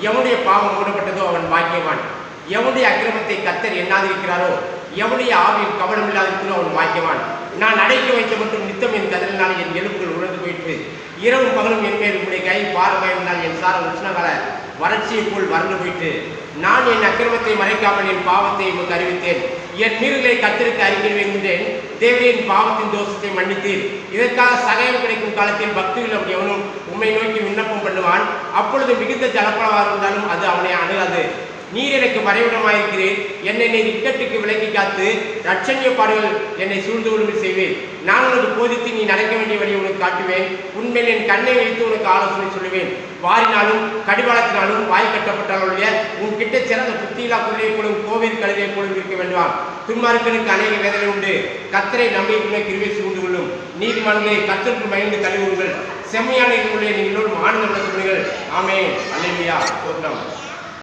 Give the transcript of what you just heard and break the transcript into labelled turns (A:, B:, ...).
A: எவனுடைய பாவம் மூடப்பட்டதோ அவன் பாக்கியவான். எவனுடைய அக்கிரமத்தை கர்த்தர் எண்ணாதிருக்கிறாரோ, எவனுடைய ஆவியில் கவனம் இல்லாதிருக்கிறோ அவன் பாக்கியவான். நான் அடைக்க வைத்த மட்டும் நித்தம் என் கதலினால் என் எலும்புகள் உணர்ந்து போயிற்று. இரவும் பகலும் என் மேல் உடைய கை பாரமாயிருந்தால் என் சாரம் உஷ்ணகால வறட்சியைப் போல் வறண்டு போயிட்டு. நான் என் அக்கிரமத்தை மறைக்காமல் என் பாவத்தை உமக்கு அறிவித்தேன். என் மீறுகளை கர்த்தருக்கு அறிக்கையிடுவேன். தேவரின் பாவத்தின் தோஷத்தை மன்னித்தீர். இதற்காக சகாயம் கிடைக்கும் காலத்தில் பக்தியில் எவனும் உம்மை நோக்கி விண்ணப்பம் பண்ணுவான். அப்பொழுது மிகுந்த ஜலப்பளவாக இருந்தாலும் அது அவனை அணுகாது. நீர் எனக்கு மறைவிடமாயிருக்கிறேன். என்னை நீர் இக்கட்டுக்கு விலக்கி காத்து ரட்சணிய பாடுகள் என்னை சூழ்ந்து கொள்ளும்படி செய்வேன். நான் உனக்கு போதித்து நீ நடக்க வேண்டிய வழி உனக்கு காட்டுவேன். உண்மையில் என் கண்ணை வைத்து உனக்கு ஆலோசனை சொல்லுவேன். வாரினாலும் கடிவாளத்தினாலும் வாய் கட்டப்பட்டாலுடைய உன்கிட்ட சிறந்த புத்தியிலா குதிரை போலும் கோவில் கழுதை போலும் இருக்க வேண்டுவான். துன்மார்க்கனுக்கு அநேக வேதனை உண்டு. கர்த்தரை நம்பி உன்னை கிருபை சூழ்ந்து கொள்ளும். நீதிமன்றங்களை கர்த்தருக்கு பயந்து கழுவுங்கள். செம்மையான இதுவுடைய நீங்களும் ஆனந்த நடத்துங்கள். ஆமென். அல்லேலூயா. ஸ்தோத்திரம்.